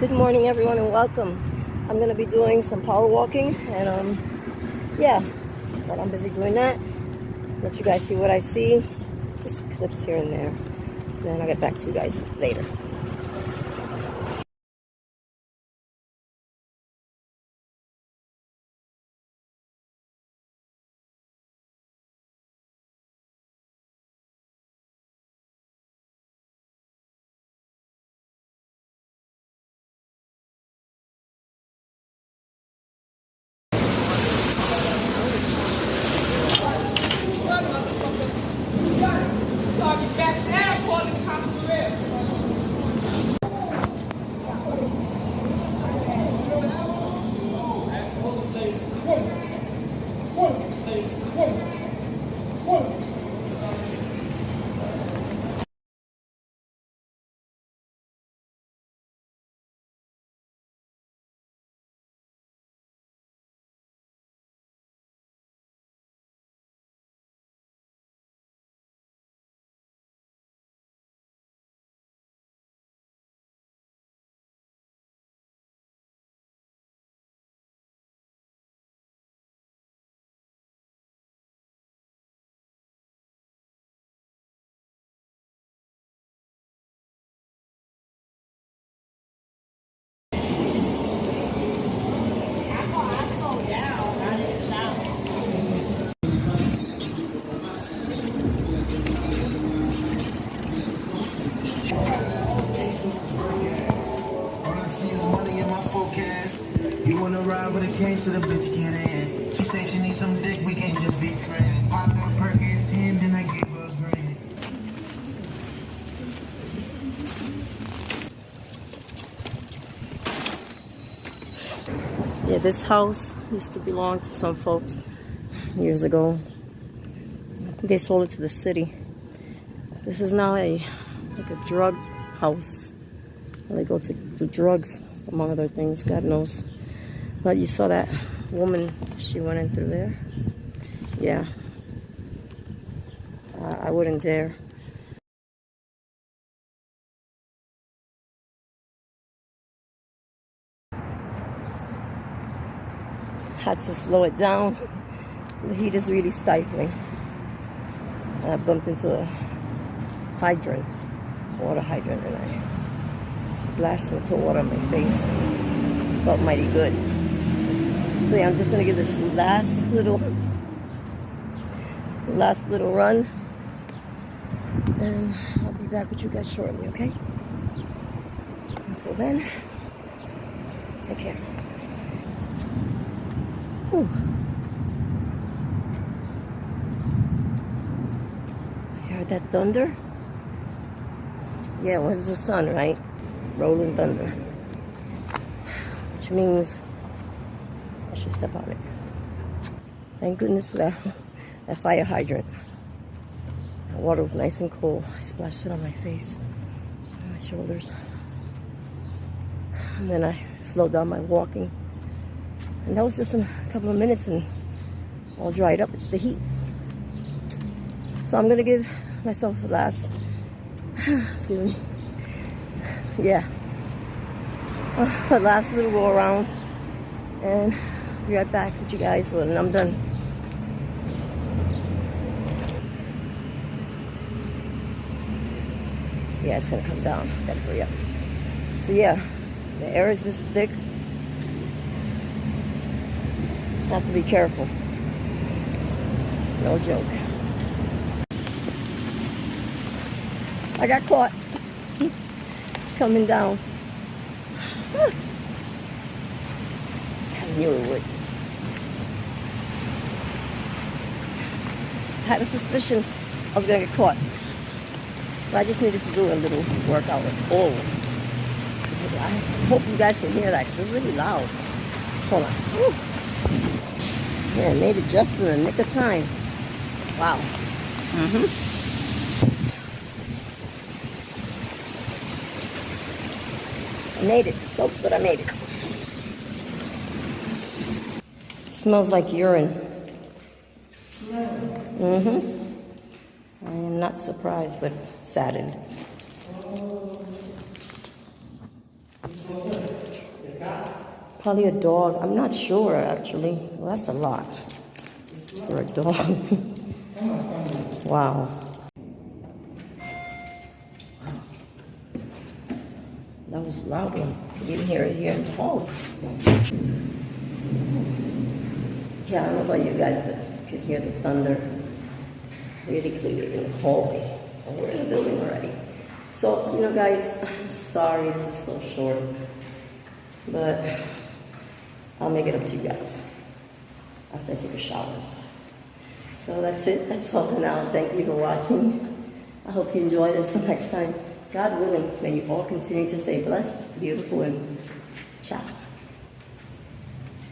Good morning, everyone, and welcome. I'm going to be doing some power walking, and yeah, while I'm busy doing that, let you guys see what I see. Just clips here and there. Then I'll get back to you guys later. You wanna ride with a case so the bitch get in. She say she needs some dick, we can't just be friends. Pop her Perkins 10, then I give her a grin. Yeah, this house used to belong to some folks years ago. I think they sold it to the city. This is now like a drug house. They go to do drugs, among other things, God knows. But you saw that woman, she went in through there. Yeah, I wouldn't dare. Had to slow it down. The heat is really stifling. I bumped into a hydrant, water hydrant, and I splashed some cold water on my face. Felt mighty good. So yeah, I'm just gonna give this last little run, and I'll be back with you guys shortly, okay? Until then, take care. Ooh. You heard that thunder? Yeah, it was the sun, right? Rolling thunder. Which means I should step on it. Thank goodness for that fire hydrant. The water was nice and cold. I splashed it on my face, on my shoulders. And then I slowed down my walking. And that was just a couple of minutes and all dried up. It's the heat. So I'm gonna give myself a last, excuse me, yeah, a last little go around, and be right back with you guys when I'm done. Yeah, it's gonna come down. Gotta hurry up. So yeah, the air is this thick. Have to be careful. It's no joke. I got caught. It's coming down. I knew it would. I had a suspicion I was gonna get caught. But I just needed to do a little workout with all. I hope you guys can hear that because it's really loud. Hold on. Woo. Yeah, I made it just in the nick of time. Wow. I made it. Soaked, but I made it. Smells like urine. I am not surprised, but saddened. Probably a dog. I'm not sure, actually. Well, that's a lot for a dog. Wow. That was a loud one. You can hear it here in the hall. Yeah, I don't know about you guys, but you can hear the thunder really clearly in the hallway. And we're in the building already. So, you know, guys, I'm sorry this is so short, but I'll make it up to you guys after I take a shower and stuff. So that's it. That's all for now. Thank you for watching. I hope you enjoyed. Until next time, God willing, may you all continue to stay blessed, beautiful, and ciao.